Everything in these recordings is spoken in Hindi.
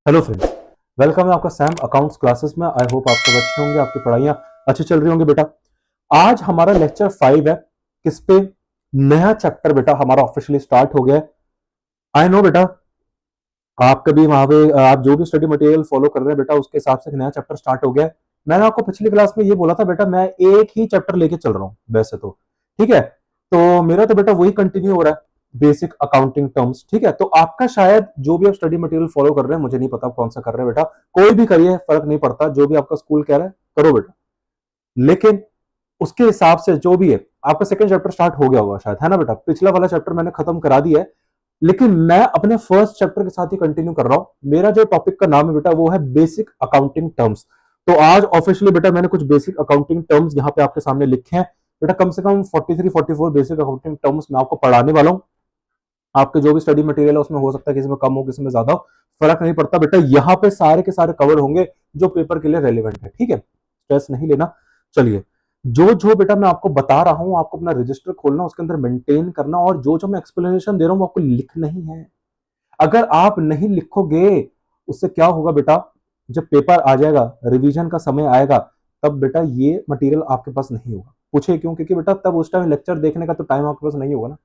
हेलो फ्रेंड्स, वेलकम है आपका सैम अकाउंट्स क्लासेस में। आई होप आप सब अच्छे होंगे, आपकी पढ़ाइयाँ अच्छी चल रही होंगी। बेटा आज हमारा लेक्चर 5 है। किस पे? नया चैप्टर बेटा हमारा ऑफिशियली स्टार्ट हो गया है। आई नो बेटा, आप कभी वहां पे आप जो भी स्टडी मटेरियल फॉलो कर रहे हैं बेटा, उसके हिसाब से एक नया चैप्टर स्टार्ट हो गया है। मैंने आपको पिछली क्लास में ये बोला था बेटा, मैं एक ही चैप्टर लेके चल रहा हूँ वैसे तो। ठीक है, तो मेरा तो बेटा वही कंटिन्यू हो रहा है, बेसिक अकाउंटिंग टर्म्स। ठीक है, तो आपका शायद जो भी आप स्टडी मटेरियल फॉलो कर रहे हैं, मुझे नहीं पता कौन सा कर रहे हैं बेटा, कोई भी करिए फर्क नहीं पड़ता, जो भी आपका स्कूल कह रहा है करो बेटा। लेकिन उसके हिसाब से जो भी है, आपका सेकंड चैप्टर स्टार्ट हो गया होगा शायद, है ना बेटा? पिछला वाला चैप्टर मैंने खत्म करा दिया है, लेकिन मैं अपने फर्स्ट चैप्टर के साथ ही कंटिन्यू कर रहा हूं। मेरा जो टॉपिक का नाम है बेटा वो है बेसिक अकाउंटिंग टर्म्स। तो आज ऑफिशियली बेटा मैंने कुछ बेसिक अकाउंटिंग टर्म्स यहाँ पे आपके सामने लिखे हैं बेटा। कम से कम 43-44 बेसिक अकाउंटिंग टर्म्स मैं आपको पढ़ाने वाला हूँ। आपके जो भी स्टडी मटेरियल है उसमें हो सकता है किसी में कम हो किसी में ज्यादा हो, फर्क नहीं पड़ता बेटा। यहाँ पे सारे के सारे कवर होंगे जो पेपर के लिए रेलिवेंट है। ठीक है, स्ट्रेस नहीं लेना। चलिए, जो जो बेटा मैं आपको बता रहा हूं, आपको अपना रजिस्टर खोलना, उसके अंदर मेंटेन करना, और जो जो मैं एक्सप्लेनेशन दे रहा हूं वो आपको लिखना ही है। अगर आप नहीं लिखोगे, उससे क्या होगा बेटा, जब पेपर आ जाएगा, रिवीजन का समय आएगा, तब बेटा ये मटेरियल आपके पास नहीं होगा। पूछे क्यों? क्योंकि बेटा तब उस टाइम लेक्चर देखने का तो टाइम आपके पास नहीं होगा ना।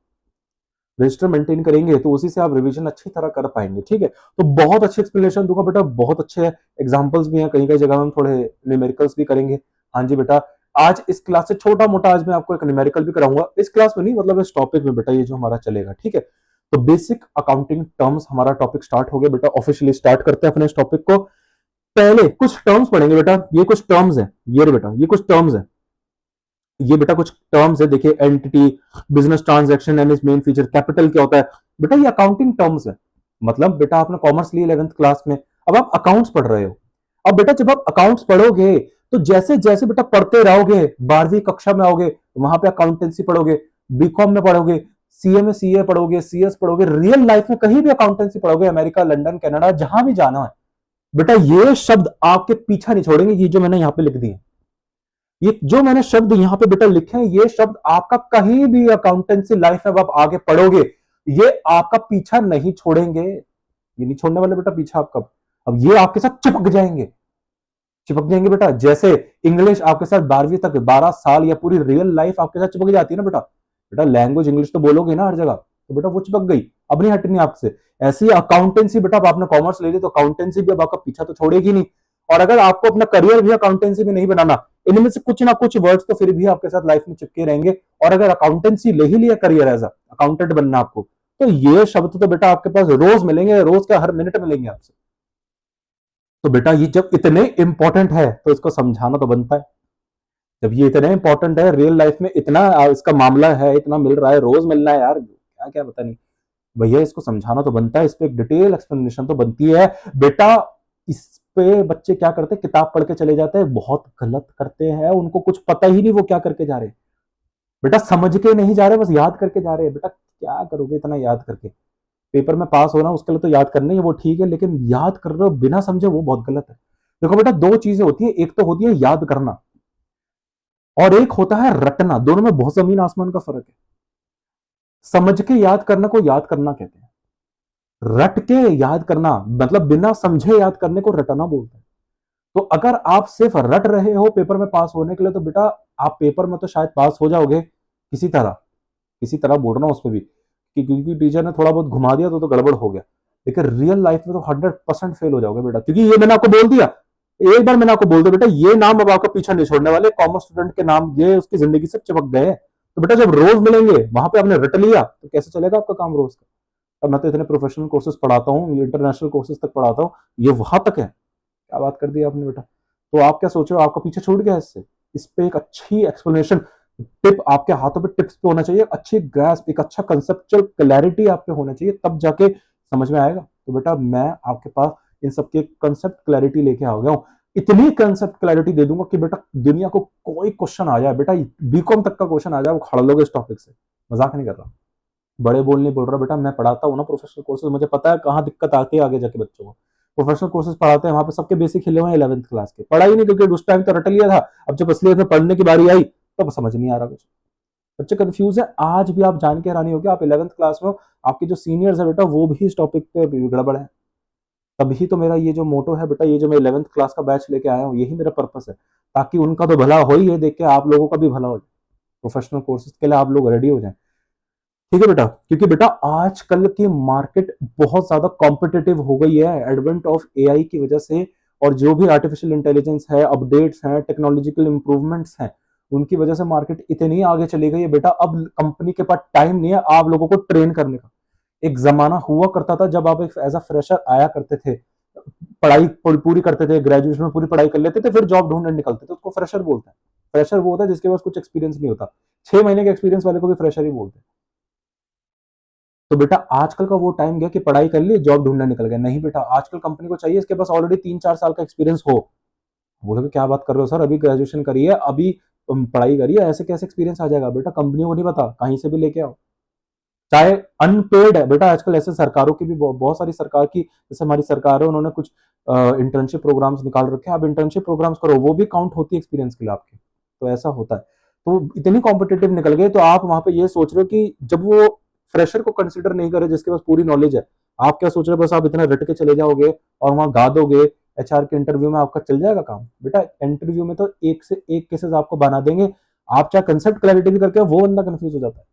रजिस्टर मेंटेन करेंगे तो उसी से आप रिवीजन अच्छी तरह कर पाएंगे। ठीक है, तो बहुत अच्छी एक्सप्लेनेशन दूंगा बेटा, बहुत अच्छे एग्जांपल्स भी हैं, कहीं कहीं जगह हम थोड़े न्यूमेरिकल्स भी करेंगे। हाँ जी बेटा, आज इस क्लास से छोटा मोटा आज मैं आपको एक न्यूमेरिकल भी कराऊंगा, इस क्लास में नहीं, मतलब इस टॉपिक में बेटा, ये जो हमारा चलेगा। ठीक है, तो बेसिक अकाउंटिंग टर्म्स हमारा टॉपिक स्टार्ट हो गया बेटा। ऑफिशियली स्टार्ट करते हैं अपने इस टॉपिक को। पहले कुछ टर्म्स पढ़ेंगे बेटा, ये कुछ टर्म्स है, ये रे बेटा ये कुछ टर्म्स है, ये बेटा कुछ टर्म्स है। देखिए, entity, business transaction and it's main feature, capital क्या होता है बेटा, ये अकाउंटिंग टर्म्स है। मतलब बेटा आपने कॉमर्स ली 11th क्लास में, अब आप अकाउंट्स पढ़ रहे हो। अब बेटा जब आप अकाउंट्स पढ़ोगे, तो जैसे जैसे बेटा पढ़ते रहोगे, 12वीं कक्षा में आओगे, वहां पे अकाउंटेंसी पढ़ोगे, बीकॉम में पढ़ोगे, सीए में सीए पढ़ोगे, सीएस पढ़ोगे, रियल लाइफ में कहीं भी अकाउंटेंसी पढ़ोगे, अमेरिका, लंदन, कनाडा, जहां भी जाना है बेटा, ये शब्द आपके पीछा नहीं छोड़ेंगे। ये जो मैंने यहां पे लिख दिए, ये जो मैंने शब्द यहां पे बेटा लिखे हैं, ये शब्द आपका कहीं भी अकाउंटेंसी लाइफ में आप आगे पढ़ोगे, ये आपका पीछा नहीं छोड़ेंगे। ये नहीं छोड़ने वाले बेटा पीछा आपका। अब ये आपके साथ चिपक जाएंगे, चिपक जाएंगे बेटा। जैसे इंग्लिश आपके साथ 12वीं तक, 12 साल या पूरी रियल लाइफ आपके साथ चिपक जाती है ना बेटा। बेटा लैंग्वेज इंग्लिश तो बोलोगे ना हर जगह, तो बेटा वो चिपक गई, अब नहीं हटनी आपसे। ऐसी अकाउंटेंसी बेटा, अब आपने कॉमर्स ले ली तो अकाउंटेंसी भी अब आपका पीछा तो छोड़ेगी नहीं। और अगर आपको अपना करियर भी अकाउंटेंसी में नहीं बनाना, इनमें से कुछ ना कुछ वर्ड्स तो फिर भी आपके साथ लाइफ में चिपके रहेंगे। और अगर अकाउंटेंसी ले ही लिया करियर एज अकाउंटेंट बनना आपको, तो ये शब्द तो बेटा आपके पास रोज मिलेंगे, रोज का हर मिनट मिलेंगे आपसे। तो बेटा ये जब इतने इंपॉर्टेंट है तो इसको समझाना तो बनता है। जब ये इतने इंपॉर्टेंट है, रियल लाइफ में इतना इसका मामला है, इतना मिल रहा है, रोज मिलना है यार, क्या क्या पता नहीं भैया, इसको समझाना तो बनता है, इस पे एक डिटेल एक्सप्लेनेशन तो बनती है बेटा। इस पे बच्चे क्या करते हैं, किताब पढ़ के चले जाते हैं, बहुत गलत करते हैं, उनको कुछ पता ही नहीं वो क्या करके जा रहे हैं। बेटा समझ के नहीं जा रहे, बस याद करके जा रहे हैं। बेटा क्या करोगे इतना याद करके? पेपर में पास होना उसके लिए तो याद करना ही है, वो ठीक है, लेकिन याद कर रहे हो बिना समझे, वो बहुत गलत है। देखो बेटा, दो चीजें होती है, एक तो होती है याद करना, और एक होता है रटना। दोनों में बहुत जमीन आसमान का फर्क है। समझ के याद करने को याद करना कहते हैं, रट के याद करना मतलब बिना समझे याद करने को रटना बोलते हैं। तो अगर आप सिर्फ रट रहे हो पेपर में पास होने के लिए, तो बेटा आप पेपर में तो शायद पास हो जाओगे किसी तरह, किसी तरह बोल रहा हूं उस पर भी, कि क्योंकि टीचर ने थोड़ा बहुत घुमा दिया तो गड़बड़ हो गया। लेकिन रियल लाइफ में तो 100% फेल हो जाओगे बेटा, क्योंकि ये मैंने आपको बोल दिया, एक बार मैंने आपको बोल दिया बेटा, ये नाम अब आपका पीछा नहीं छोड़ने वाले। कॉमर्स स्टूडेंट के नाम ये उसकी जिंदगी से चिपक गए। तो बेटा जब रोज मिलेंगे, वहां पे आपने रट लिया, तो कैसे चलेगा आपका काम रोज का? अब मैं तो इतने प्रोफेशनल कोर्सेज पढ़ाता हूँ, ये इंटरनेशनल कोर्सेज तक पढ़ाता हूँ, ये वहां तक है। क्या बात कर दी आपने बेटा? तो आप क्या सोच रहे हो, आपका पीछे छूट गया इससे? इस पे एक अच्छी एक्सप्लेनेशन, टिप आपके हाथों पे, टिप्स पे होना चाहिए, अच्छी ग्रास्प, एक अच्छा कंसेप्चुअल क्लैरिटी आप पे होना चाहिए, तब जाके समझ में आएगा। तो बेटा मैं आपके पास इन सबके कंसेप्ट क्लैरिटी लेके आ गया हूँ। इतनी कंसेप्ट क्लैरिटी दे दूंगा कि बेटा दुनिया को कोई क्वेश्चन आ जाए बेटा, बीकॉम तक का क्वेश्चन आ जाए, वो खड़ा लोगे इस टॉपिक से। मजाक नहीं कर रहा, बड़े बोल नहीं बोल रहा बेटा, मैं पढ़ाता हूँ ना प्रोफेशनल कोर्सेज, मुझे पता है कहाँ दिक्कत आती है आगे जाके बच्चों को। प्रोफेशनल कोर्सेज पढ़ाते हैं, वहां पे सबके बेसिक हिले हुए हैं 11th क्लास के, पढ़ाई नहीं, क्योंकि उस टाइम तो रट लिया था। अब जब असलियत में पढ़ने की बारी आई, तब समझ नहीं आ रहा कुछ, बच्चे कंफ्यूज है। आज भी आप जान के हैरानी होगी, आप 11th क्लास में हो, आपके जो सीनियर्स है बेटा, वो भी इस टॉपिक पे गड़बड़ है। तभी तो मेरा ये जो मोटो है बेटा, ये जो मैं 11th क्लास का बैच लेके आया हूँ, यही मेरा पर्पस है, ताकि उनका तो भला हो ही, ये देख के आप लोगों का भी भला हो जाए, प्रोफेशनल कोर्सेज के लिए आप लोग रेडी हो जाएं। ठीक है बेटा, क्योंकि बेटा आजकल की मार्केट बहुत ज्यादा कॉम्पिटिटिव हो गई है एडवेंट ऑफ एआई की वजह से, और जो भी आर्टिफिशियल इंटेलिजेंस है, अपडेट्स हैं, टेक्नोलॉजिकल इंप्रूवमेंट्स हैं, उनकी वजह से मार्केट इतनी आगे चली गई है बेटा, अब कंपनी के पास टाइम नहीं है आप लोगों को ट्रेन करने का। एक जमाना हुआ करता था जब आप एक एज अ फ्रेशर आया करते थे, पढ़ाई पूरी करते थे, ग्रेजुएशन में पूरी पढ़ाई कर लेते थे, फिर जॉब ढूंढने निकलते थे, उसको फ्रेशर बोलते हैं। फ्रेशर वो होता है जिसके पास कुछ एक्सपीरियंस नहीं होता, 6 महीने के एक्सपीरियंस वाले को भी फ्रेशर ही बोलते हैं। तो बेटा आजकल का वो टाइम गया कि पढ़ाई कर ली जॉब ढूंढने निकल गया, नहीं बेटा, आजकल कंपनी को चाहिए इसके पास ऑलरेडी 3-4 साल का एक्सपीरियंस हो। बोलोगे क्या बात कर रहे हो सर, अभी ग्रेजुएशन करी है, अभी पढ़ाई करी है, ऐसे कैसे एक्सपीरियंस आ जाएगा? बेटा कंपनियों को नहीं पता, कहीं से भी लेके आओ, चाहे अनपेड है बेटा। आजकल ऐसे सरकारों की भी बहुत सारी सरकार की, जैसे हमारी सरकार है, उन्होंने कुछ इंटर्नशिप प्रोग्राम्स निकाल रखे हैं, आप इंटर्नशिप प्रोग्राम्स करो, वो भी काउंट होती है एक्सपीरियंस के लिए आपके। तो ऐसा होता है, तो इतनी कॉम्पिटेटिव निकल गए, तो आप वहां पे ये सोच रहे हो कि जब वो फ्रेशर को कंसिडर नहीं करे जिसके पास पूरी नॉलेज है, आप क्या सोच रहे हो बस आप इतना रट के चले जाओगे और वहां गा दोगे, एचआर के इंटरव्यू में आपका चल जाएगा काम? बेटा इंटरव्यू में तो एक से एक केसेस आपको बना देंगे, आप चाहे कंसेप्ट क्लैरिटी भी करके वो बंदा कंफ्यूज हो जाता है।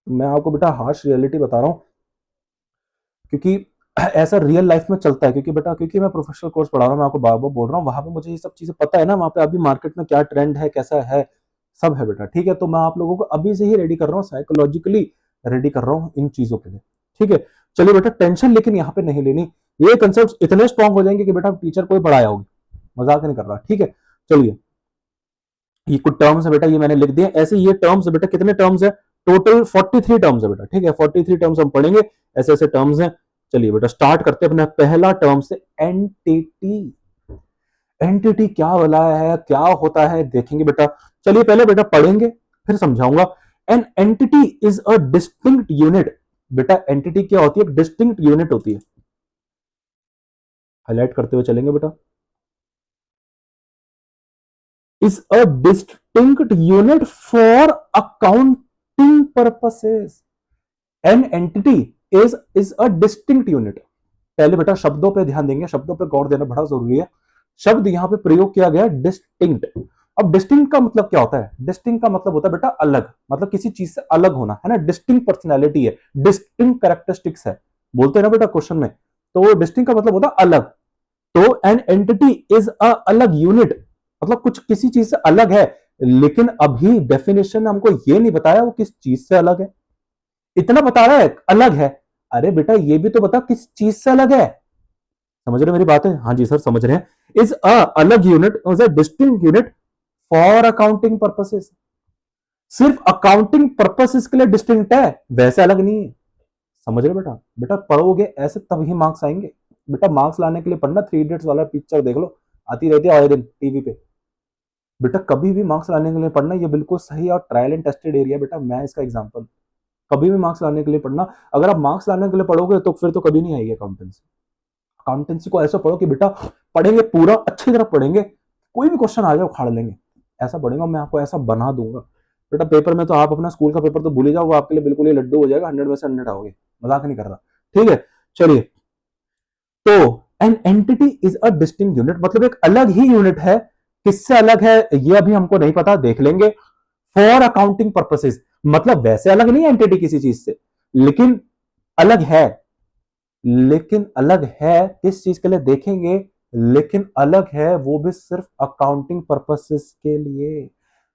मैं आपको बेटा हार्श रियलिटी बता रहा हूँ, क्योंकि ऐसा रियल लाइफ में चलता है, क्योंकि बेटा क्योंकि मैं प्रोफेशनल कोर्स पढ़ा रहा हूँ, मैं आपको बार बार बोल रहा हूँ, वहां पे मुझे ये सब चीजें पता है ना, वहां पे अभी मार्केट में क्या ट्रेंड है, कैसा है, सब है बेटा। ठीक है, तो मैं आप लोगों को अभी से ही रेडी कर रहा हूँ, साइकोलॉजिकली रेडी कर रहा हूँ इन चीजों के लिए। ठीक है, चलिए बेटा टेंशन लेकिन यहाँ पे नहीं लेनी, ये कंसेप्ट इतने स्ट्रॉन्ग हो जाएंगे कि बेटा टीचर कोई पढ़ाया होगी, मजाक नहीं कर रहा। ठीक है, चलिए ये कुछ टर्म्स है बेटा, ये मैंने लिख दिए ऐसे, ये टर्म्स है बेटा, कितने टर्म्स है? टोटल 43 टर्म्स है बेटा। ठीक है, 43 टर्म्स हम पढ़ेंगे, ऐसे ऐसे टर्म्स हैं। चलिए बेटा स्टार्ट करते हैं अपना पहला टर्म से, एंटिटी। एंटिटी क्या वाला है, क्या होता है, देखेंगे बेटा। चलिए पहले बेटा पढ़ेंगे फिर समझाऊंगा। An entity is a distinct unit. बेटा एंटिटी क्या होती है? एक डिस्टिंक्ट यूनिट होती है, हाईलाइट करते हुए चलेंगे बेटा। is a distinct unit for accounting purposes. An entity is a distinct unit. पहले बेटा शब्दों पे ध्यान देंगे, शब्दों पे गौर देना बड़ा जरूरी है। शब्द यहां पे प्रयोग किया गया डिस्टिंक्ट। अब डिस्टिंक्ट का मतलब क्या होता है? डिस्टिंक्ट का मतलब होता है बेटा अलग, मतलब किसी चीज से अलग होना, है ना। डिस्टिंक्ट पर्सनैलिटी है, डिस्टिंक्ट कैरेक्टरिस्टिक्स है, बोलते हैं ना बेटा क्वेश्चन में। तो डिस्टिंक्ट का मतलब होता है अलग। तो एन एंटिटी इज अ अलग यूनिट, मतलब कुछ किसी चीज से अलग है, लेकिन अभी डेफिनेशन ने हमको ये नहीं बताया वो किस चीज से अलग है। इतना बता रहा है अलग है, अरे बेटा ये भी तो बता किस चीज से अलग है। समझ रहे मेरी बात है? हाँ जी सर समझ रहे हैं। इज अ अलग unit, is a distinct unit for accounting purposes. सिर्फ अकाउंटिंग पर्पसेस के लिए डिस्टिंक्ट है, वैसे अलग नहीं है। समझ रहे बेटा? बेटा पढ़ोगे ऐसे तभी मार्क्स आएंगे। बेटा मार्क्स लाने के लिए पढ़ना, 3 इडियट्स वाला पिक्चर देख लो, आती रहती है आए दिन टीवी पे। बेटा कभी भी मार्क्स लाने के लिए पढ़ना, ये बिल्कुल सही और ट्रायल एंड टेस्टेड एरिया बेटा, मैं इसका एग्जांपल। कभी भी मार्क्स लाने के लिए पढ़ना, अगर आप मार्क्स लाने के लिए पढ़ोगे तो फिर तो कभी नहीं आएगी अकाउंटेंसी। अकाउंटेंसी को ऐसा पढ़ो कि बेटा पढ़ेंगे पूरा अच्छी तरह पढ़ेंगे, कोई भी क्वेश्चन आ जाए उखाड़ लेंगे, ऐसा पढ़ेंगे, मैं आपको ऐसा बना दूंगा। बेटा पेपर में तो आप अपना स्कूल का पेपर तो भूल ही जाओ, वो आपके लिए बिल्कुल ही लड्डू हो जाएगा, 100 में से 100 आओगे, मजाक नहीं कर रहा। ठीक है, चलिए। तो an entity is a distinct unit, मतलब एक अलग ही यूनिट है। किससे अलग है ये अभी हमको नहीं पता, देख लेंगे। फॉर अकाउंटिंग पर्पसेस, मतलब वैसे अलग नहीं है एंटिटी किसी चीज से, लेकिन अलग है। लेकिन अलग है किस चीज के लिए देखेंगे, लेकिन अलग है वो भी सिर्फ अकाउंटिंग पर्पसेस के लिए।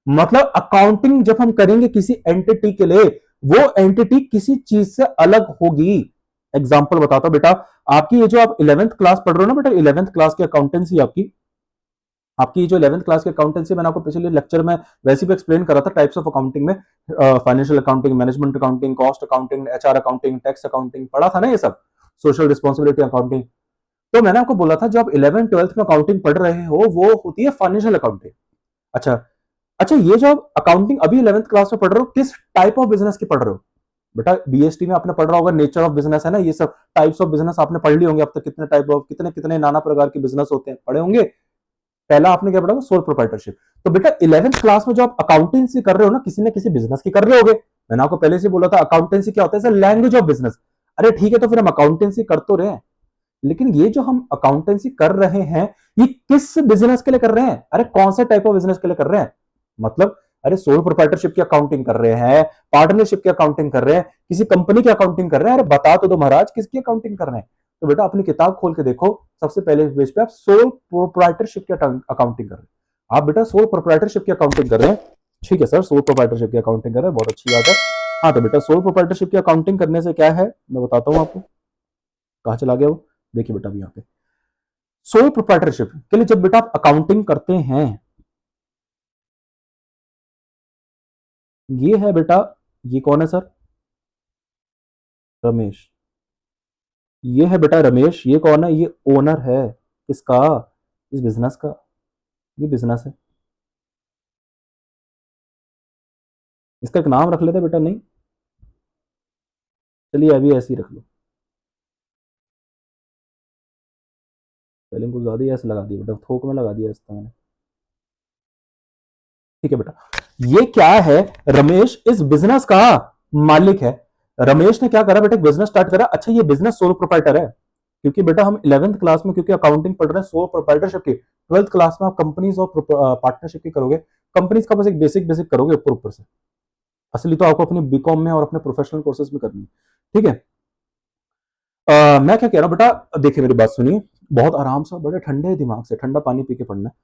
मतलब अकाउंटिंग जब हम करेंगे किसी एंटिटी के लिए, वो एंटिटी किसी चीज से अलग होगी। एग्जाम्पल बताता हूं बेटा, आपकी ये जो आप 11th क्लास पढ़ रहे हो ना बेटा, 11th क्लास की अकाउंटेंसी आपकी, आपकी जो 11th क्लास की अकाउंटेंसी मैंने आपको पिछले लेक्चर में वैसे भी एक्सप्लेन करा था, टाइप्स ऑफ अकाउंटिंग में, financial accounting, management accounting, cost accounting, HR accounting, tax accounting, पढ़ा था ना ये सब, सोशल रिस्पॉन्सिबिलिटी अकाउंटिंग। तो मैंने आपको बोला था जो आप 11th 12th में अकाउंटिंग पढ़ रहे हो वो होती है फाइनेंशियल अकाउंटिंग। अच्छा, अच्छा ये जो आप अकाउंटिंग अभी 11th क्लास में पढ़ रहे हो, किस टाइप ऑफ बिजनेस की पढ़ रहे हो? बेटा बीएसटी में आपने पढ़ रहा होगा नेचर ऑफ बिजनेस, है ना, ये सब टाइप्स ऑफ बिजनेस आपने पढ़ ली होंगे अब तक, कितने टाइप ऑफ, कितने कितने नाना प्रकार के बिजनेस होते हैं पढ़े होंगे। पहला आपने क्या पढ़ा? Sole proprietorship. तो बेटा 11th क्लास में जो आप अकाउंटेंसी कर रहे हो ना, किसी न किसी बिजनेस की कर रहे होगे। मैंने आपको पहले से बोला था अकाउंटेंसी क्या होता है, लैंग्वेज ऑफ बिजनेस। अरे ठीक है, तो फिर हम अकाउंटेंसी कर तो रहे हैं, लेकिन ये जो हम अकाउंटेंसी कर रहे हैं, ये किस बिजनेस के लिए कर रहे हैं? अरे कौन से टाइप ऑफ बिजनेस के लिए कर रहे हैं? मतलब अरे सोल प्रोप्राइटरशिप की अकाउंटिंग कर रहे हैं, पार्टनरशिप की अकाउंटिंग कर रहे हैं, किसी कंपनी की अकाउंटिंग कर रहे हैं? अरे बता तो दो महाराज, किसकी अकाउंटिंग कर रहे हैं? तो बेटा अपनी किताब खोल के देखो, सबसे पहले पेज पे आप सोल प्रोप्राइटरशिप की अकाउंटिंग कर रहे हैं। आप बेटा सोल प्रोप्राइटरशिप की अकाउंटिंग कर रहे हैं, ठीक है सर, सोल प्रोप्राइटरशिप की अकाउंटिंग कर रहे हैं, बहुत अच्छी बात है। हाँ तो बेटा सोल प्रोप्राइटरशिप की अकाउंटिंग करने से क्या है, मैं बताता हूँ आपको। कहाँ चला गया वो, देखिए बेटा अभी यहाँ पे सोल प्रोप्राइटरशिप के लिए जब बेटा आप अकाउंटिंग करते हैं, ये है बेटा, ये कौन है सर? रमेश। ये है बेटा रमेश, ये कौन है? ये ओनर है किसका? इस बिजनेस का। ये बिजनेस है, इसका एक नाम रख लेते बेटा, नहीं चलिए अभी ऐसे ही रख लो, पहले कुछ ज्यादा ही ऐसे लगा दिया बेटा, थोक में लगा दिया इसका मैंने। ठीक है बेटा, ये क्या है? रमेश इस बिजनेस का मालिक है। रमेश ने क्या करा बेटा, बिजनेस स्टार्ट करा। अच्छा ये बिजनेस सोल प्रोप्राइटर है, क्योंकि बेटा हम 11th क्लास में क्योंकि अकाउंटिंग पढ़ रहे हैं सोल प्रोप्राइटरशिप की, 12th क्लास में आप कंपनीज और पार्टनरशिप की करोगे। कंपनीज का बस एक बेसिक बेसिक करोगे ऊपर ऊपर से, असली तो आपको अपने बीकॉम में और अपने प्रोफेशनल कोर्सेज में करनी है। ठीक है, मैं क्या कह रहा हूं बेटा, देखिए मेरी बात सुनिए, बहुत आराम से बड़े ठंडे दिमाग से ठंडा पानी पी के पढ़ना है।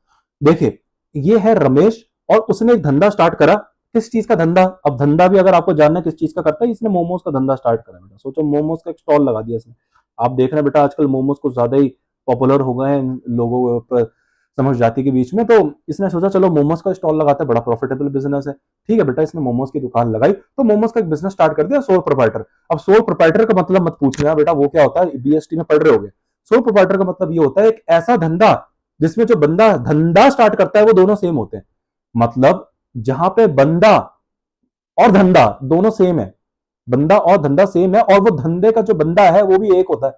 देखिए ये है रमेश, और उसने एक धंधा स्टार्ट करा। किस चीज का धंधा? अब धंधा भी अगर आपको जानना है किस चीज का करता है, इसने मोमोज का धंधा स्टार्ट करा बेटा। सोचो मोमोज का एक स्टॉल लगा दिया इसने। आप देख रहे हैं बेटा आजकल मोमोज कुछ ज्यादा ही पॉपुलर हो गए हैं लोगों समझ जाति के बीच में, तो इसने सोचा चलो मोमोज का स्टॉल लगाता है, बड़ा प्रॉफिटेबल बिजनेस है। ठीक है बेटा, इसने मोमोज की दुकान लगाई, तो मोमोज का एक बिजनेस स्टार्ट कर दिया, सोल प्रोप्राइटर। अब सोल प्रोप्राइटर का मतलब मत पूछना बेटा वो क्या होता है, बीएसटी में पढ़ रहे होगे। सोल प्रोप्राइटर का मतलब ये होता है एक ऐसा धंधा जिसमें जो बंदा धंधा स्टार्ट करता है वो दोनों सेम होते हैं। मतलब जहां पे बंदा और धंधा दोनों सेम है, बंदा और धंधा सेम है, और वो धंधे का जो बंदा है वो भी एक होता है।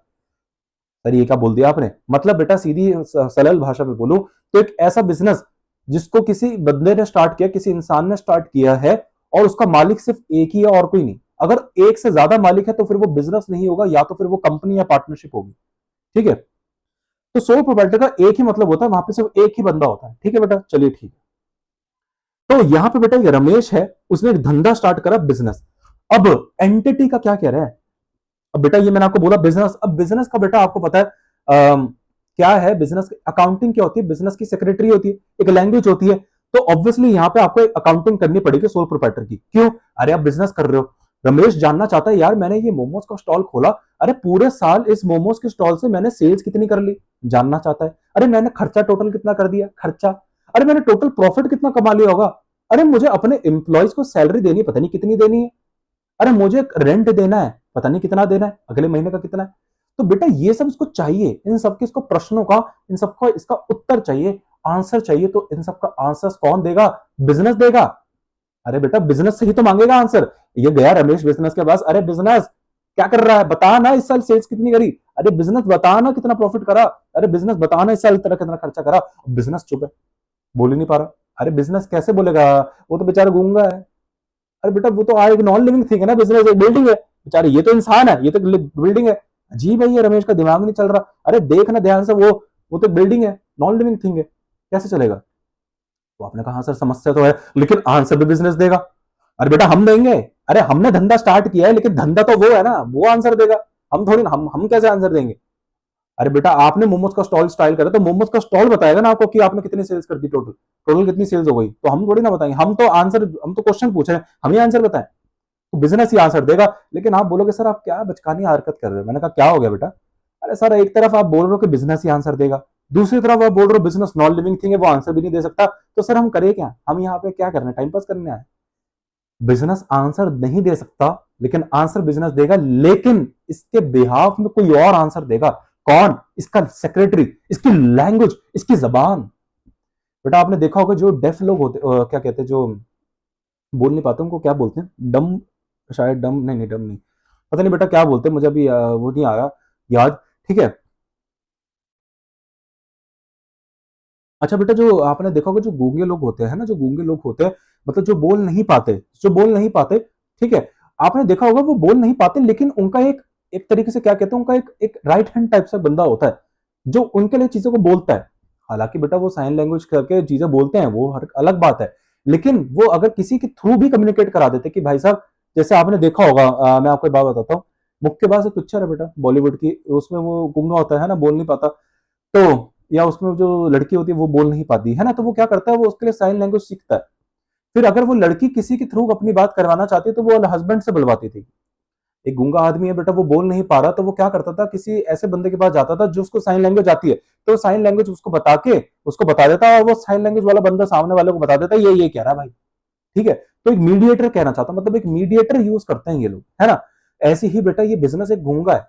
सर ये क्या बोल दिया आपने? मतलब बेटा सीधी सरल भाषा में बोलूं तो एक ऐसा बिजनेस जिसको किसी बंदे ने स्टार्ट किया, किसी इंसान ने स्टार्ट किया है, और उसका मालिक सिर्फ एक ही है और कोई नहीं। अगर एक से ज्यादा मालिक है तो फिर वो बिजनेस नहीं होगा, या तो फिर वो कंपनी या पार्टनरशिप होगी। ठीक है, तो सोल प्रोप्राइटर का एक ही मतलब होता है, वहां पे सिर्फ एक ही बंदा होता है। ठीक है बेटा, चलिए ठीक है। तो यहां पे बेटा ये रमेश है, उसने एक धंधा स्टार्ट करा, बिजनेस। अब एंटिटी का क्या कह रहा है? अब बेटा ये मैंने आपको बोला बिजनेस। अब बिजनेस का बेटा आपको पता है क्या है बिजनेस? अकाउंटिंग क्या होती है? बिजनेस की सेक्रेटरी होती है, एक लैंग्वेज होती है। तो ऑब्वियसली यहाँ पे आपको अकाउंटिंग करनी पड़ेगी सोल प्रोप्राइटर की। क्यों? अरे आप बिजनेस कर रहे हो। रमेश जानना चाहता है यार मैंने ये मोमोज का स्टॉल खोला, अरे पूरे साल इस मोमोज के स्टॉल से मैंने सेल्स कितनी कर ली, जानना चाहता है। अरे मैंने खर्चा टोटल कितना कर दिया, खर्चा। अरे मैंने टोटल प्रॉफिट कितना कमा लिया होगा। अरे मुझे अपने एम्प्लॉयज को सैलरी देनी, पता नहीं कितनी देनी है। अरे मुझे रेंट देना है, पता नहीं कितना देना है, अगले महीने का कितना है। तो बेटा ये सब इसको चाहिए, इन सबके इसको प्रश्नों का, इन सबका इसका उत्तर चाहिए, आंसर चाहिए। तो इन सबका आंसर कौन देगा? बिजनेस देगा। अरे बेटा बिजनेस से ही तो मांगेगा आंसर। ये गया रमेश बिजनेस के पास, अरे बिजनेस क्या कर रहा है, बता ना इस साल सेल्स कितनी करी। अरे बिजनेस बता ना कितना प्रॉफिट करा। अरे बिजनेस बता ना इस साल तरह कितना खर्चा करा। बिजनेस चुप है, बोल ही नहीं पा रहा। अरे बिजनेस कैसे बोलेगा, वो तो बेचारा गूंगा है। अरे बेटा वो तो एक नॉन लिविंग थिंग है ना, बिजनेस एक बिल्डिंग है। बेचारे ये तो इंसान है, ये तो बिल्डिंग है। अजीब है ये, रमेश का दिमाग नहीं चल रहा। अरे देख ना ध्यान से, वो तो बिल्डिंग है, नॉन लिविंग थिंग है, कैसे चलेगा? तो आपने कहा सर समस्या तो है, लेकिन आंसर भी बिजनेस देगा। अरे बेटा हम देंगे। अरे हमने धंधा स्टार्ट किया है, लेकिन धंधा तो वो है ना, वो आंसर देगा। हम थोड़ी ना, हम कैसे आंसर देंगे? अरे बेटा आपने मोमोज का स्टॉल स्टाइल करा, तो मोमोज का स्टॉल बताएगा ना आपको कि आपने कितनी सेल्स कर दी, टोटल टोटल कितनी सेल्स हो गई। तो हम थोड़ी ना बताएंगे, हम तो क्वेश्चन पूछ रहे हैं, हम ही आंसर बताएं। तो बिजनेस ही आंसर देगा। लेकिन आप बोलोगे सर आप क्या बचकानी हरकत कर रहे हो। मैंने कहा क्या हो गया बेटा? अरे सर एक तरफ आप बोल रहे हो कि बिजनेस ही आंसर देगा, दूसरी तरफ आप बोल रहे हो बिजनेस नॉन लिविंग थिंग है, वो आंसर भी नहीं दे सकता। तो सर हम करें क्या? हम यहाँ पे क्या करना है, टाइम पास करने आए। बिजनेस आंसर नहीं दे सकता, लेकिन आंसर बिजनेस देगा, लेकिन इसके बिहाफ में कोई और आंसर देगा। कौन? इसका सेक्रेटरी, इसकी लैंग्वेज, इसकी जबान। बेटा आपने देखा होगा जो डेफ लोग होते क्या कहते हैं, जो बोल नहीं पाते उनको क्या बोलते हैं, डम, शायद डम, नहीं नहीं डम नहीं, पता नहीं बेटा क्या बोलते हैं, मुझे अभी वो नहीं आ रहा याद। ठीक है, अच्छा बेटा जो आपने देखा होगा जो गूंगे लोग होते हैं ना, जो गूंगे लोग होते हैं, मतलब जो बोल नहीं पाते, जो बोल नहीं पाते, ठीक है, आपने देखा होगा वो बोल नहीं पाते, लेकिन उनका एक एक तरीके से क्या कहते हैं, उनका एक राइट हैंड टाइप से बंदा होता है जो उनके लिए चीजों को बोलता है। हालांकि बेटा वो साइन लैंग्वेज करके चीजें बोलते हैं, वो हर अलग बात है, लेकिन वो अगर किसी के थ्रू भी कम्युनिकेट करा देते कि भाई साहब, जैसे आपने देखा होगा, मैं आपको एक बात बताता हूँ। मुक्केबाज एक पिक्चर है बेटा बॉलीवुड की, उसमें वो गूंगा होता है ना, बोल नहीं पाता, तो या उसमें जो लड़की होती है वो बोल नहीं पाती है ना, तो वो क्या करता है, वो उसके लिए साइन लैंग्वेज सीखता है। फिर अगर वो लड़की किसी के थ्रू अपनी बात करवाना चाहती है तो वो हस्बैंड से बुलवाती थी। एक गूंगा आदमी है बेटा, वो बोल नहीं पा रहा, तो वो क्या करता था, किसी ऐसे बंदे के पास जाता था जो उसको साइन लैंग्वेज आती है, तो साइन लैंग्वेज उसको बता के उसको बता देता, और वो साइन लैंग्वेज वाला बंदा सामने वाले को बता देता ये कह रहा है भाई। ठीक है, तो एक मीडिएटर कहना चाहता, मतलब एक मीडिएटर यूज करते हैं ये लोग, है ना। ऐसे ही बेटा ये बिजनेस एक गूंगा है,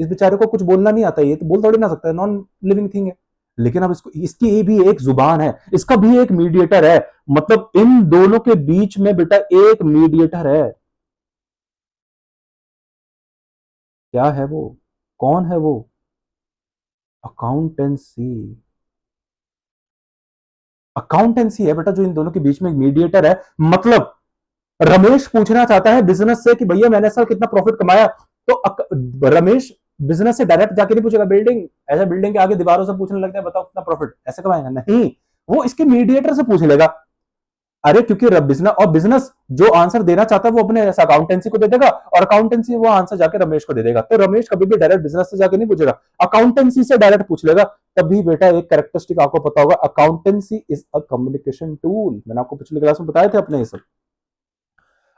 इस बेचारे को कुछ बोलना नहीं आता, ये तो बोल थोड़ी ना सकता है, नॉन लिविंग थिंग है। लेकिन अब इसको, इसकी भी एक जुबान है, इसका भी एक मीडिएटर है, मतलब इन दोनों के बीच में बेटा एक मीडिएटर है। क्या है वो, कौन है वो? अकाउंटेंसी। अकाउंटेंसी है बेटा जो इन दोनों के बीच में एक मीडिएटर है। मतलब रमेश पूछना चाहता है बिजनेस से कि भैया मैंने सर कितना प्रॉफिट कमाया, तो रमेश बिजनेस से डायरेक्ट जाके नहीं पूछेगा, बिल्डिंग ऐसा बिल्डिंग के आगे दीवारों से पूछने लगता है बताओ कितना प्रॉफिट, ऐसे कमाएगा नहीं, वो इसके मीडिएटर से पूछ लेगा। अरे क्योंकि बिजनेस, और बिजनेस जो आंसर देना चाहता है वो अपने अकाउंटेंसी को दे देगा, और अकाउंटेंसी वो आंसर जाके रमेश को दे देगा। तो रमेश कभी भी डायरेक्ट बिजनेस से जाके नहीं पूछेगा, अकाउंटेंसी से डायरेक्ट पूछ लेगा। तभी बेटा एक कैरेक्टरिस्टिक आपको पता होगा, accountancy is a communication tool. मैंने आपको पिछले क्लास में बताए थे अपने ये सब।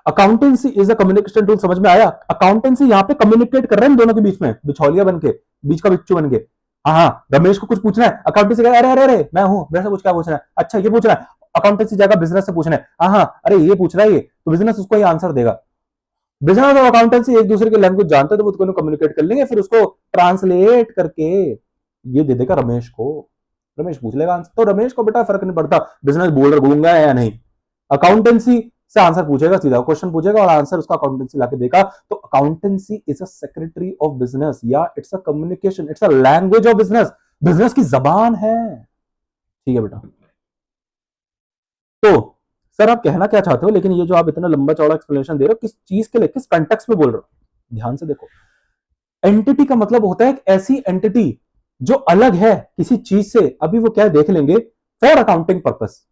Accountancy is a communication tool, समझ में आया? अकाउंटेंसी यहाँ पे कम्युनिकेट कर रहे हैं दोनों के बीच में, बिछौलिया बन के, बीच का बिच्छू बन के। हाँ, रमेश को कुछ पूछना है, अकाउंटेंसी कह अरे अरे अरे मैं हूं, मेरे से कुछ क्या पूछना है, अच्छा ये पूछना है, अकाउंटेंसी जाएगा बिजनेस से पूछना है, हाँ अरे ये पूछ रहा है ये, तो बिजनेस उसको ये आंसर देगा। बिजनेस और अकाउंटेंसी एक दूसरे की लैंग्वेज जानते हैं, तो वो दोनों कम्युनिकेट कर लेंगे, फिर उसको ट्रांसलेट करके ये दे देगा रमेश को, रमेश पूछ लेगा आंसर। तो रमेश को बेटा फर्क नहीं पड़ता बिजनेस बोल रहा गूंगा है या नहीं, अकाउंटेंसी से आंसर पूछेगा, सीधा क्वेश्चन पूछेगा और आंसर उसका अकाउंटेंसी लाके देगा। तो accountancy is a secretary of business, या it's a communication, it's a language of business, business की जबान है। ठीक है बेटा, तो सर आप कहना क्या चाहते हो, लेकिन ये जो आप इतना लंबा चौड़ा एक्सप्लेनेशन दे रहे हो किस चीज के लिए, किस कंटेक्स्ट में बोल रहे हो, ध्यान से देखो। एंटिटी का मतलब होता है एक ऐसी एंटिटी जो अलग है किसी चीज से, अभी वो क्या देख लेंगे, फॉर अकाउंटिंग पर्पस।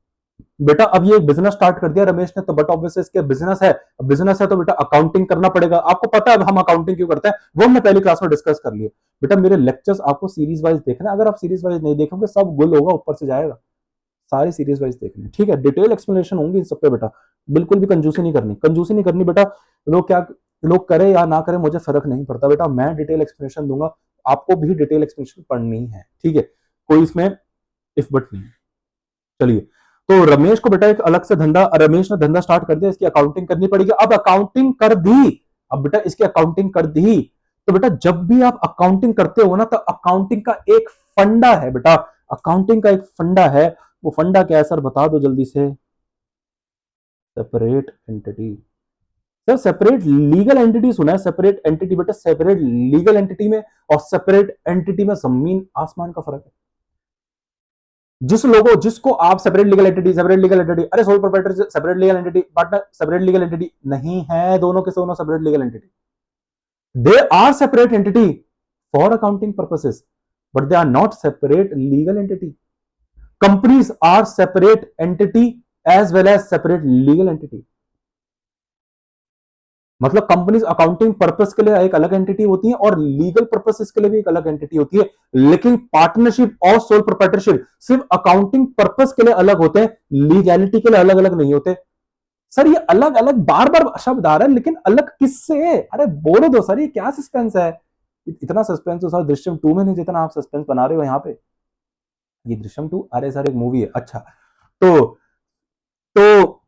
बेटा अब ये बिजनेस स्टार्ट कर दिया रमेश ने, तो बट ऑब्वियसली इसके बिजनेस है, बिजनेस है तो बेटा अकाउंटिंग करना पड़ेगा। आपको पता है हम अकाउंटिंग क्यों करते हैं, वो हमने पहली क्लास में डिस्कस कर लिया। बेटा मेरे लेक्चर्स आपको सीरीज वाइज देखना, अगर आप सीरीज वाइज नहीं देखोगे सब गुल होगा, ऊपर से जाएगा। सारी सीरीज वाइज देखनी, ठीक है, डिटेल एक्सप्लेनेशन होंगी इन सब पे बेटा, बिल्कुल भी कंजूसी नहीं करनी, कंजूसी नहीं करनी बेटा। लोग क्या, लोग करे या ना करे मुझे फर्क नहीं पड़ता बेटा, मैं डिटेल एक्सप्लेनेशन दूंगा, आपको भी डिटेल एक्सप्लेनेशन पढ़नी है, ठीक है, कोई इसमें इफ बट नहीं। चलिए, तो रमेश को बेटा एक अलग से धंधा, रमेश ने धंधा स्टार्ट कर दिया, इसकी अकाउंटिंग करनी पड़ेगी। अब अकाउंटिंग कर दी, अब बेटा इसकी अकाउंटिंग कर दी, तो बेटा जब भी आप अकाउंटिंग करते हो ना, तो अकाउंटिंग का एक फंडा है बेटा, अकाउंटिंग का एक फंडा है, वो फंडा क्या है सर बता दो जल्दी से। Separate entity. Sir separate legal entity सुना है, सेपरेट एंटिटी बेटा, सेपरेट लीगल एंटिटी में और सेपरेट एंटिटी में जमीन आसमान का फर्क है। जिस लोगों, जिसको आप separate legal entity, separate legal entity, अरे sole proprietor separate legal entity, partner separate legal entity, नहीं है, दोनों के दोनों separate legal entity, they are separate entity for accounting purposes, but they are not separate legal entity. Companies are separate entity as well as separate legal entity. मतलब कंपनीज अकाउंटिंग पर्पस के लिए एक अलग एंटिटी होती है और लीगल पर्पसेस के लिए भी एक अलग एंटिटी होती है, लेकिन पार्टनरशिप और सोल प्रोप्राइटरशिप सिर्फ अकाउंटिंग पर्पस के लिए अलग होते हैं, लीगैलिटी के लिए अलग अलग नहीं होते। सर ये अलग अलग बार बार शब्द आ रहा है, लेकिन अलग किससे, अरे बोलो दो सर, ये क्या सस्पेंस है, इतना सस्पेंस तो सर दृश्यम 2 में नहीं जितना आप सस्पेंस बना रहे हो यहाँ पे। ये दृश्यम 2, अरे सर एक मूवी है, अच्छा, तो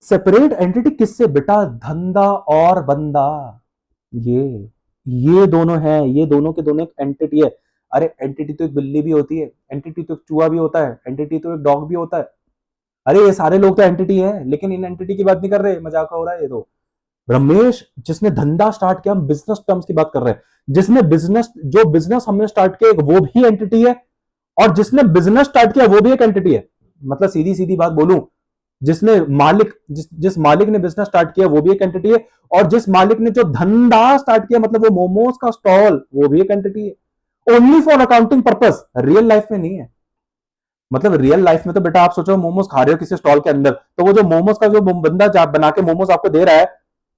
सेपरेट एंटिटी किससे बेटा, धंधा और बंदा, ये ये दोनों हैं, ये दोनों के दोनों एक एंटिटी है। अरे एंटिटी तो एक बिल्ली भी होती है, एंटिटी तो एक चूहा भी होता है, एंटिटी तो एक डॉग भी होता है। अरे ये सारे लोग तो एंटिटी हैं, लेकिन इन एंटिटी की बात नहीं कर रहे, मजाक हो रहा है ये तो। रमेश जिसने धंधा स्टार्ट किया, हम बिजनेस टर्म्स की बात कर रहे हैं, जिसने बिजनेस, जो बिजनेस हमने स्टार्ट किया वो भी एंटिटी है, और जिसने बिजनेस स्टार्ट किया वो भी एक एंटिटी है। मतलब सीधी सीधी बात बोलूं, जिसने मालिक जिस मालिक ने बिजनेस स्टार्ट किया वो भी एक एंटिटी है, और जिस मालिक ने जो धंधा स्टार्ट किया मतलब वो मोमोज का स्टॉल, वो भी एक एंटिटी है। Only for accounting purpose, real life में नहीं है। मतलब रियल लाइफ में तो बेटा आप सोचो मोमोज खा रहे हो किसी स्टॉल के अंदर, तो वो जो मोमोज का जो बंदा बना के मोमोज आपको दे रहा है,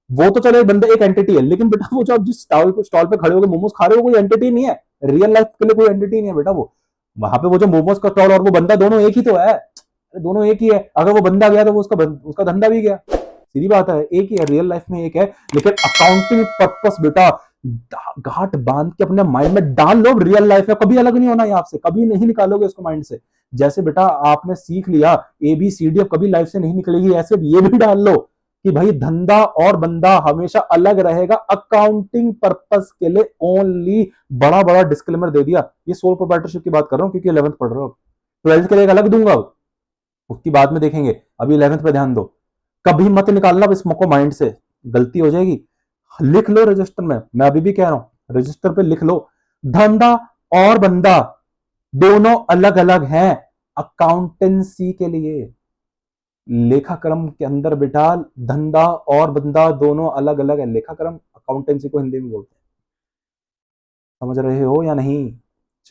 वो तो चलो एक बंदा एक एंटिटी है, लेकिन बेटा वो जो आप जिस स्टॉल पे खड़े हो मोमोज खा रहे हो कोई एंटिटी नहीं है। रियल लाइफ के लिए कोई एंटिटी नहीं है बेटा वो। वहां पे वो जो मोमोज का स्टॉल और वो बंदा दोनों एक ही तो है, दोनों एक ही है। अगर वो बंदा गया तो वो उसका धंधा भी गया, सीधी बात है, एक ही है, रियल लाइफ में एक है। लेकिन अकाउंटिंग पर्पस बेटा घाट बांध के अपने माइंड में डाल लो, रियल लाइफ में कभी अलग नहीं होना है आपसे, कभी नहीं निकालोगे इसको माइंड से। जैसे बेटा आपने सीख लिया ABCD अब कभी लाइफ से नहीं निकलेगी, ऐसे ये भी डाल लो कि भाई धंधा और बंदा हमेशा अलग रहेगा अकाउंटिंग पर्पस के लिए ओनली। बड़ा बड़ा डिस्क्लेमर दे दिया। ये सोल प्रोप्राइटरशिप की बात कर रहा हूं क्योंकि 11th पढ़ रहे हो, 12th के लिए एक अलग दूंगा, उसकी बाद में देखेंगे, अभी 11th पे ध्यान दो। कभी मत निकालना इस मको माइंड से, गलती हो जाएगी। लिख लो रजिस्टर में, मैं अभी भी कह रहा हूं रजिस्टर पे लिख लो, धंधा और बंदा दोनों अलग अलग हैं अकाउंटेंसी के लिए। लेखाक्रम के अंदर बेटा धंधा और बंदा दोनों अलग अलग है। लेखाक्रम अकाउंटेंसी को हिंदी में बोलते हैं, समझ रहे हो या नहीं?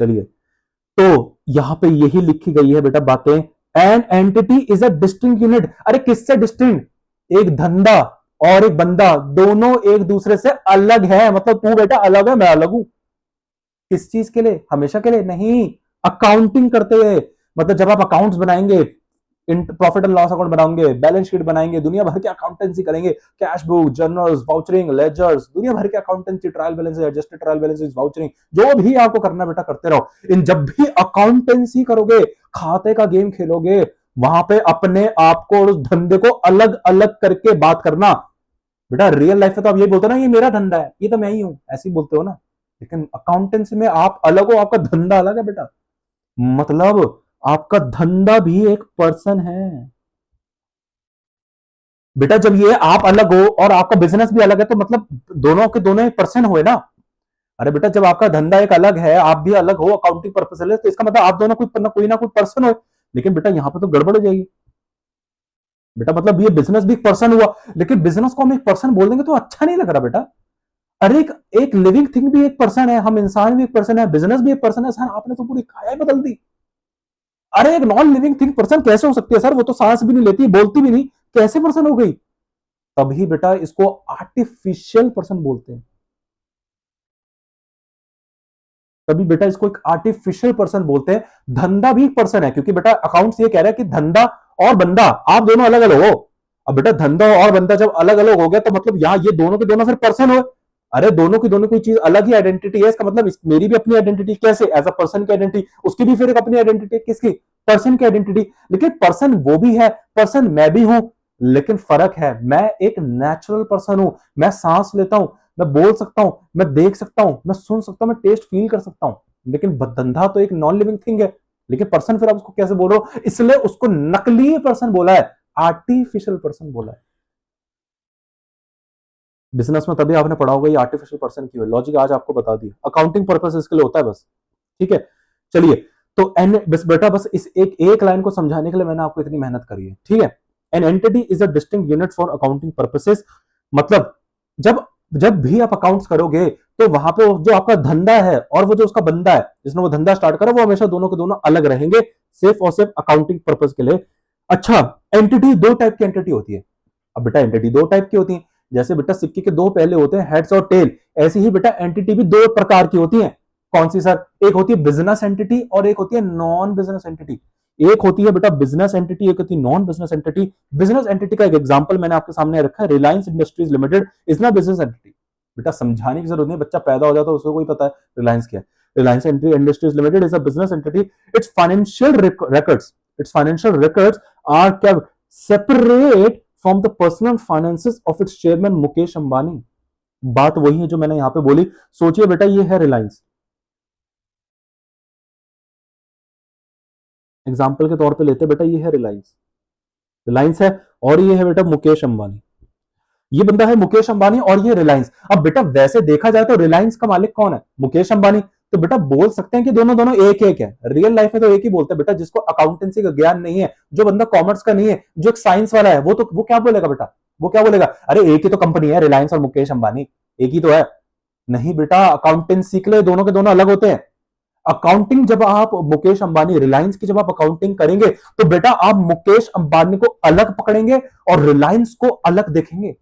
चलिए, तो यहां पे यही लिखी गई है बेटा बातें। An entity is a distinct unit. अरे किससे डिस्टिंक्ट? एक धंधा और एक बंदा दोनों एक दूसरे से अलग है। मतलब तू बेटा अलग है, मैं अलग हूं। किस चीज के लिए? हमेशा के लिए नहीं, अकाउंटिंग करते हुए। मतलब जब आप अकाउंट्स बनाएंगे, प्रॉफिट एंड लॉस अकाउंट बनाएंगे, बैलेंस शीट बनाएंगे, दुनिया भर के अकाउंटेंसी करेंगे, cash book, journals, vouchering, ledgers, दुनिया भर के accountancy, trial balance, adjusted trial balance, vouchering, जो भी आपको करना बेटा करते रहो। इन जब भी अकाउंटेंसी करोगे, खाते का गेम खेलोगे, वहां पे अपने आप को और उस धंधे को अलग अलग करके बात करना। बेटा रियल लाइफ में तो आप ये बोलते हो ना ये मेरा धंधा है, ये तो मैं ही हूं, ऐसे ही बोलते हो ना। लेकिन अकाउंटेंसी में आप अलग हो, आपका धंधा अलग है बेटा। मतलब आपका धंधा भी एक पर्सन है बेटा। जब ये आप अलग हो और आपका बिजनेस भी अलग है तो मतलब दोनों के दोनों एक पर्सन हुए ना। अरे बेटा जब आपका धंधा एक अलग है, आप भी अलग हो अकाउंटिंग पर्पस से, तो इसका मतलब आप दोनों कोई ना कोई पर्सन हो। लेकिन बेटा यहां पर तो गड़बड़ हो जाएगी बेटा। मतलब ये बिजनेस भी एक पर्सन हुआ, लेकिन बिजनेस को हम एक पर्सन बोल देंगे तो अच्छा नहीं लग रहा बेटा। अरे एक लिविंग थिंग भी एक पर्सन है, हम इंसान भी एक पर्सन है, बिजनेस भी एक पर्सन है। सर आपने तो पूरी काया बदल दी। अरे एक नॉन लिविंग थिंग पर्सन कैसे हो सकती है सर? वो तो सांस भी नहीं लेती, बोलती भी नहीं, कैसे पर्सन हो गई? तभी बेटा इसको आर्टिफिशियल पर्सन बोलते हैं। तभी बेटा इसको एक आर्टिफिशियल पर्सन बोलते हैं। धंधा भी एक पर्सन है, क्योंकि बेटा अकाउंट्स ये कह रहा है कि धंधा और बंदा आप दोनों अलग अलग हो। अब बेटा धंधा और बंदा जब अलग अलग हो गया तो मतलब यहां ये दोनों के दोनों फिर पर्सन हो। अरे दोनों की दोनों कोई चीज अलग ही आइडेंटिटी है, इसका मतलब मेरी भी अपनी आइडेंटिटी कैसे एज अ पर्सन की आइडेंटिटी, उसकी भी फिर एक अपनी आइडेंटिटी, किसकी? पर्सन की आइडेंटिटी। लेकिन पर्सन वो भी है, पर्सन मैं भी हूं। लेकिन फर्क है, मैं एक नेचुरल पर्सन हूं, मैं सांस लेता हूं, मैं बोल सकता हूं, मैं देख सकता हूं, मैं सुन सकता हूं, मैं टेस्ट फील कर सकता हूं। लेकिन धंधा तो एक नॉन लिविंग थिंग है। लेकिन पर्सन फिर आप उसको कैसे बोल रहे हो? इसलिए उसको नकली पर्सन बोला है, आर्टिफिशियल पर्सन बोला है। बिजनेस में तभी आपने पढ़ा होगा ये आर्टिफिशियल पर्सन की है, लॉजिक आज आपको बता दिया। अकाउंटिंग पर्पस इसके लिए होता है बस, ठीक है। चलिए, तो एन बस बेटा बस इस एक लाइन को समझाने के लिए मैंने आपको इतनी मेहनत करी है, ठीक है। An entity is a distinct unit for accounting purposes. मतलब जब जब भी आप अकाउंट्स करोगे तो वहां पे जो आपका धंधा है और वो जो उसका बंदा है जिसने वो धंधा स्टार्ट करा, वो हमेशा दोनों के दोनों अलग रहेंगे, सिर्फ और सिर्फ अकाउंटिंग पर्पस के लिए। अच्छा, एंटिटी दो टाइप की एंटिटी होती है। अब बेटा एंटिटी दो टाइप की होती है, जैसे बेटा सिक्के के दो पहले होते हैं, हेड्स और टेल, ऐसे ही बेटा एंटिटी भी दो प्रकार की होती है। कौन सी सर? एक होती है बिजनेस एंटिटी और एक होती है नॉन बिजनेस एंटिटी। एक होती है बेटा बिजनेस एंटिटी, एक होती है non business entity. Business entity का एक एग्जांपल मैंने आपके सामने रखा है, रिलायंस इंडस्ट्रीज लिमिटेड इज ना बिजनेस एंटिटी। बेटा समझाने की जरूरत नहीं, बच्चा पैदा हो जाता है उसको कोई पता है रिलायंस क्या है। Reliance Industries Limited is a business entity. Its financial records, its financial records are kept separate from the personal finances of its chairman Mukesh Ambani. बात वही है जो मैंने यहां पे बोली। सोचिए बेटा ये है रिलायंस, एग्जांपल के तौर पे लेते हैं बेटा, ये है रिलायंस, रिलायंस है, और ये है बेटा मुकेश अंबानी। ये बंदा है मुकेश अंबानी और ये रिलायंस। अब बेटा वैसे देखा जाए तो रिलायंस का मालिक कौन है? मुकेश अंबानी। तो बेटा बोल सकते हैं कि दोनों दोनों एक एक है। रियल लाइफ में तो एक ही बोलते हैं बेटा, जिसको अकाउंटेंसी का ज्ञान नहीं है, जो बंदा कॉमर्स का नहीं है, जो एक साइंस वाला है, वो क्या बोलेगा बेटा? वो क्या बोलेगा? अरे एक ही तो कंपनी है, रिलायंस और मुकेश अंबानी, एक ही तो है। नहीं बेटा, अकाउंटेंसी के लिए दोनों के दोनों अलग होते हैं। अकाउंटिंग जब आप मुकेश अंबानी, रिलायंस की जब आप अकाउंटिंग करेंगे, तो बेटा आप मुकेश अंबानी को अलग पकड़ेंगे और रिलायंस को अलग देखेंगे।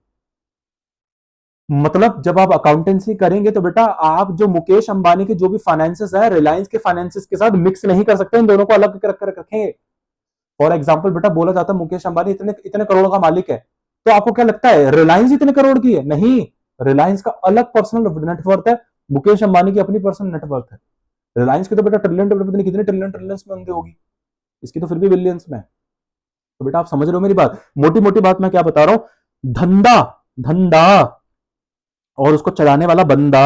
मतलब जब आप अकाउंटेंसी करेंगे तो बेटा आप जो मुकेश अंबानी के जो भी फाइनेंसेस है, रिलायंस के फाइनेंसेस के साथ मिक्स नहीं कर सकते, इन दोनों को अलग रख कर रखेंगे। फॉर एग्जाम्पल बेटा बोला जाता है मुकेश अंबानी इतने इतने करोड़ का मालिक है, तो आपको क्या लगता है रिलायंस इतने करोड़ की है? नहीं, रिलायंस का अलग पर्सनल नेटवर्थ है, मुकेश अंबानी की अपनी पर्सनल नेटवर्थ है। रिलायंस की तो बेटा ट्रिलियन डेवलपमेंट कितने ट्रिलियन ट्रिलियंस में बंदी होगी, इसकी तो फिर भी बिलियंस में। तो बेटा आप समझ रहे हो मेरी बात? मोटी मोटी बात मैं क्या बता रहा हूं, धंधा धंधा और उसको चलाने वाला बंदा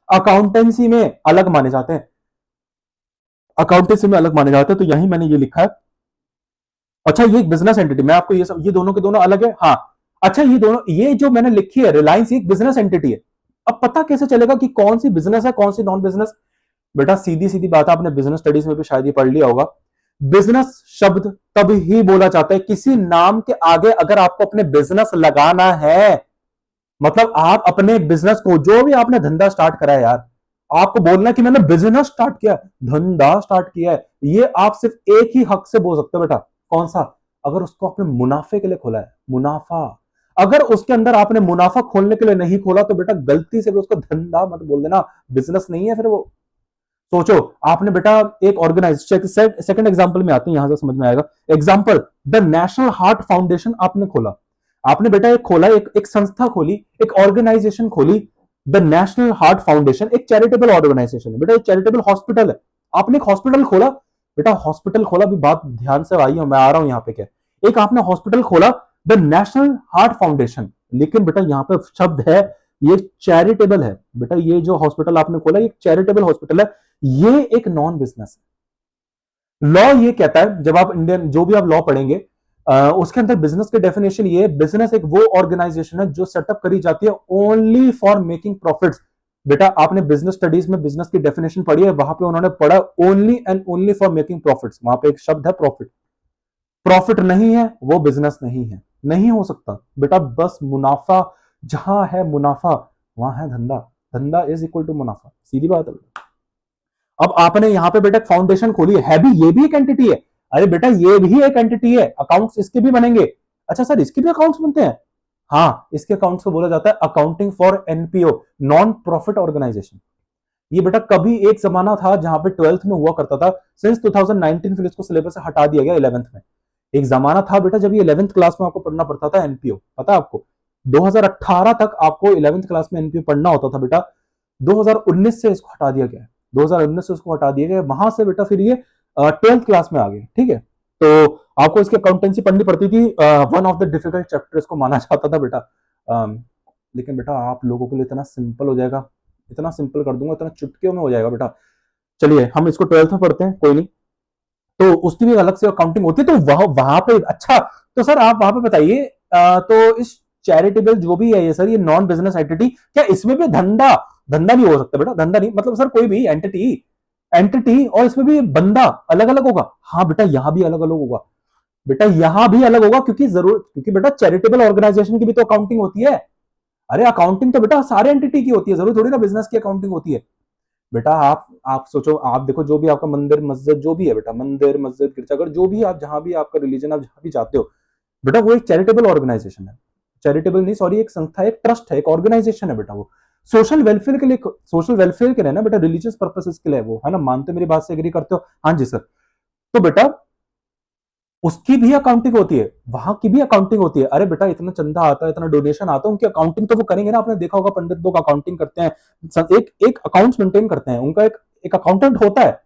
अकाउंटेंसी में अलग माने जाते हैं, अकाउंटेंसी में अलग माने जाते हैं। तो यही मैंने ये लिखा है। अच्छा ये एक बिजनेस एंटिटी, मैं आपको ये सब, ये दोनों के दोनों अलग है, हाँ। अच्छा ये दोनों, ये जो मैंने लिखी है रिलायंस, एक बिजनेस एंटिटी है। अब पता कैसे चलेगा कि कौन सी बिजनेस है कौन सी नॉन बिजनेस? बेटा सीधी सीधी बात है, आपने बिजनेस स्टडीज में भी शायद ये पढ़ लिया होगा। बिजनेस शब्द तब ही बोला जाता है किसी नाम के आगे अगर आपको अपने बिजनेस लगाना है, मतलब आप अपने बिजनेस को, जो भी आपने धंधा स्टार्ट करा है यार, आपको बोलना कि मैंने बिजनेस स्टार्ट किया, धंधा स्टार्ट किया है, ये आप सिर्फ एक ही हक से बोल सकते हो बेटा। कौन सा? अगर उसको आपने मुनाफे के लिए खोला है, मुनाफा। अगर उसके अंदर आपने मुनाफा खोलने के लिए नहीं खोला तो बेटा गलती से भी उसको धंधा मत बोल देना, बिजनेस नहीं है फिर वो। सोचो आपने बेटा एक ऑर्गेनाइज, सेकंड एग्जांपल में आते हैं, यहां से समझ में आएगा। Example, the national heart foundation आपने खोला, आपने बेटा एक खोला, एक संस्था खोली, एक ऑर्गेनाइजेशन खोली, द नेशनल हार्ट फाउंडेशन, एक चैरिटेबल ऑर्गेनाइजेशन है बेटा, एक चैरिटेबल हॉस्पिटल है। आपने एक हॉस्पिटल खोला बेटा, हॉस्पिटल खोला, भी बात ध्यान से आई, मैं आ रहा हूं यहाँ पे। क्या एक आपने हॉस्पिटल खोला, द नेशनल हार्ट फाउंडेशन, लेकिन बेटा यहाँ पे शब्द है ये चैरिटेबल है बेटा, ये जो हॉस्पिटल आपने खोला ये चैरिटेबल हॉस्पिटल है, ये एक नॉन बिजनेस है। लॉ ये कहता है, जब आप इंडियन जो भी आप लॉ पढ़ेंगे उसके अंदर बिजनेस के डेफिनेशन ये, बिजनेस एक वो ऑर्गेनाइजेशन है जो सेटअप करी जाती है ओनली फॉर मेकिंग प्रॉफिट्स। बेटा आपने बिजनेस स्टडीज में बिजनेस की डेफिनेशन पढ़ी है, वहां पे उन्होंने पढ़ा only and only for making profits, वहां पे एक शब्द है प्रॉफिट। प्रॉफिट नहीं है वो बिजनेस नहीं है, नहीं हो सकता बेटा। बस मुनाफा, जहां है मुनाफा वहां है धंधा, धंधा इज इक्वल टू मुनाफा, सीधी बात है। अब आपने यहां पे बेटा फाउंडेशन खोली है भी, ये भी एक एंटिटी है। अरे बेटा ये भी एक एंटिटी है, अकाउंट्स इसके भी बनेंगे। अच्छा सर इसके भी अकाउंट्स बनते हैं? हाँ, इसके अकाउंट्स को बोला जाता है accounting for NPO, non profit organisation. ये बेटा कभी एक जमाना था जहां पे 12th में हुआ करता था, सिंस 2019 फिर इसको सिलेबस से हटा दिया गया 11th में। एक जमाना था बेटा जब ये 11th क्लास में आपको पढ़ना पड़ता था एनपीओ, पता है आपको? 2018 तक आपको 11th क्लास में एनपीओ पढ़ना होता था बेटा, 2019 से इसको हटा दिया गया, 2019 से उसको हटा दिया गया, वहां से बेटा फिर ये 12th क्लास में आ गए, ठीक है। तो आपको इसकी अकाउंटेंसी पढ़नी पड़ती थी, one of the difficult chapter इसको माना जाता था बेटा। लेकिन बेटा आप लोगों के लिए इतना सिंपल हो जाएगा, इतना सिंपल कर दूंगा, इतना चुटकियों में हो जाएगा बेटा। चलिए हम इसको 12th में पढ़ते हैं, कोई नहीं। तो उसकी भी अलग से अकाउंटिंग होती है, तो वह वहां पे अच्छा, तो सर आप वहां पे बताइए, तो इस चैरिटेबल जो भी है ये सर, ये नॉन बिजनेस एंटिटी, क्या इसमें भी धंधा, धंधा नहीं हो सकता बेटा? धंधा नहीं मतलब सर कोई भी एंटिटी, एंटिटी और इसमें भी बंदा अलग अलग होगा? हाँ बेटा यहां भी अलग अलग होगा बेटा, यहां भी अलग होगा, क्योंकि जरूर, क्योंकि बेटा चैरिटेबल ऑर्गेनाइजेशन की भी तो अकाउंटिंग होती है। अरे अकाउंटिंग तो बेटा सारे एंटिटी की होती है, जरूर थोड़ी ना बिजनेस की अकाउंटिंग होती है बेटा। आप सोचो, आप देखो जो भी आपका मंदिर मस्जिद जो भी है बेटा, मंदिर मस्जिद गिरजाघर जो भी, आप जहां भी आपका रिलीजन, आप जहां भी जाते हो बेटा, वो एक चैरिटेबल ऑर्गेनाइजेशन है। चैरिटेबल नहीं सॉरी, एक संस्था है, एक ट्रस्ट है, एक ऑर्गेनाइजेशन है बेटा। वो सोशल वेलफेयर के लिए, सोशल वेलफेयर के लिए ना बेटा, रिलीजियस पर्पसेस के लिए वो है ना, मानते मेरी बात से एग्री करते हो? हाँ जी सर। तो बेटा उसकी भी अकाउंटिंग होती है, वहां की भी अकाउंटिंग होती है। अरे बेटा इतना चंदा आता है, इतना डोनेशन आता है, उनकी अकाउंटिंग तो वो करेंगे ना। आपने देखा होगा पंडित लोग अकाउंटिंग करते हैं, एक एक अकाउंट्स मेंटेन करते हैं, उनका एक एक अकाउंटेंट होता है।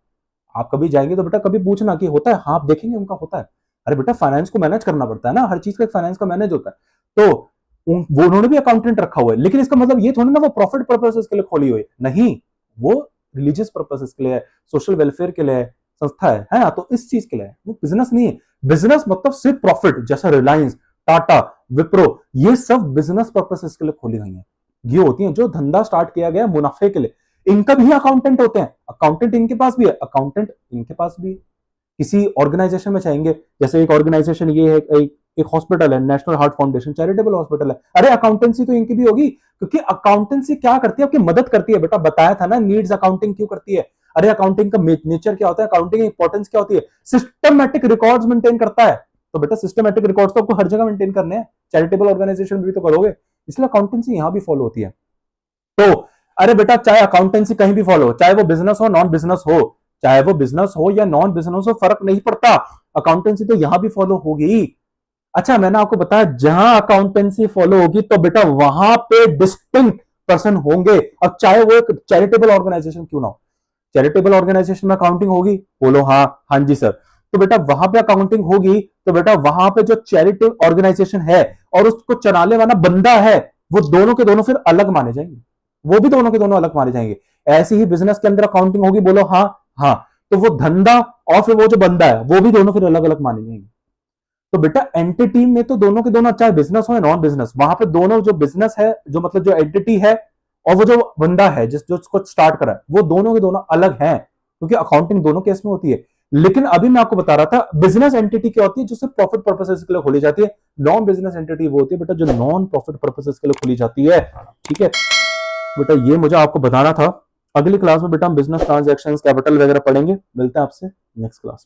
आप कभी जाएंगे तो बेटा कभी पूछना कि होता है, हाँ आप देखेंगे उनका होता है। अरे बेटा फाइनेंस को मैनेज करना पड़ता है ना, हर चीज का एक फाइनेंस का मैनेज होता है। तो वो उन्होंने भी अकाउंटेंट रखा हुआ है, लेकिन इसका मतलब ये थोड़ी ना वो प्रॉफिट पर्पसेस के लिए खोली हुई, नहीं, वो रिलीजियस पर्पसेस के लिए है, सोशल वेलफेयर के लिए संस्था है ना। तो इस चीज के लिए वो बिजनेस नहीं है। बिजनेस मतलब सिर्फ प्रॉफिट, जैसा रिलायंस, टाटा, विप्रो, ये सब बिजनेस पर्पसेस के लिए खोली गई है। ये होती है जो धंधा स्टार्ट किया गया मुनाफे के लिए। इनका भी अकाउंटेंट होते हैं, अकाउंटेंट इनके पास भी है, अकाउंटेंट इनके पास भी है। किसी ऑर्गेनाइजेशन में चाहेंगे, जैसे एक ऑर्गेनाइजेशन ये है, एक हॉस्पिटल है, national heart foundation, charitable hospital है, अरे अकाउंटेंसी तो इनकी भी होगी, क्योंकि अकाउंटेंसी क्या करती है, आपकी मदद करती है बेटा, बताया था ना नीड्स अकाउंटिंग क्यों करती है। अरे अकाउंटिंग का नेचर क्या होता है, अकाउंटिंग की इंपॉर्टेंस क्या होती है, सिस्टमैटिक रिकॉर्ड्स मेंटेन करता है। तो बेटा सिस्टमैटिक रिकॉर्ड्स तो आपको हर जगह मेंटेन करने हैं, चैरिटेबल ऑर्गेनाइजेशन भी तो करोगे, इसलिए अकाउंटेंसी यहां भी फॉलो होती है। तो अरे बेटा चाहे अकाउंटेंसी कहीं भी फॉलो हो, चाहे वो बिजनेस हो नॉन बिजनेस हो, चाहे वो बिजनेस हो या नॉन बिजनेस हो, फर्क नहीं पड़ता, अकाउंटेंसी तो यहां भी फॉलो होगी। अच्छा मैंने आपको बताया जहां अकाउंटेंसी फॉलो होगी तो बेटा वहां पे डिस्टिंक्ट पर्सन होंगे, अब चाहे वो एक चैरिटेबल ऑर्गेनाइजेशन क्यों ना हो। चैरिटेबल ऑर्गेनाइजेशन में अकाउंटिंग होगी, बोलो हाँ, हाँ जी सर। तो बेटा वहां पे अकाउंटिंग होगी, तो बेटा वहां पे जो चैरिटेबल ऑर्गेनाइजेशन है और उसको चलाने वाला बंदा है, वो दोनों के दोनों फिर अलग माने जाएंगे, वो भी दोनों के दोनों अलग माने जाएंगे। ऐसे ही बिजनेस के अंदर अकाउंटिंग होगी, बोलो हाँ, हाँ। तो वो धंधा और फिर वो जो बंदा है वो भी दोनों फिर अलग अलग माने जाएंगे। तो बेटा एंटिटी में तो दोनों के दोनों, चाहे बिजनेस हो या नॉन बिजनेस, वहां पे दोनों जो बिजनेस है, जो मतलब जो एंटिटी है और वो जो बंदा है जो उसको स्टार्ट करा है, वो दोनों के दोनों अलग हैं, क्योंकि अकाउंटिंग दोनों केस में होती है। लेकिन अभी मैं आपको बता रहा था बिजनेस एंटिटी क्या होती है, जो सिर्फ प्रॉफिट पर्पसेस के लिए खोली जाती है। नॉन बिजनेस एंटिटी वो होती है बेटा जो नॉन प्रॉफिट पर्पसेस के लिए खोली जाती है। ठीक है बेटा, ये मुझे आपको बताना था। अगली क्लास में बेटा हम बिजनेस ट्रांजैक्शंस, कैपिटल वगैरह पढ़ेंगे। मिलते हैं आपसे नेक्स्ट क्लास में।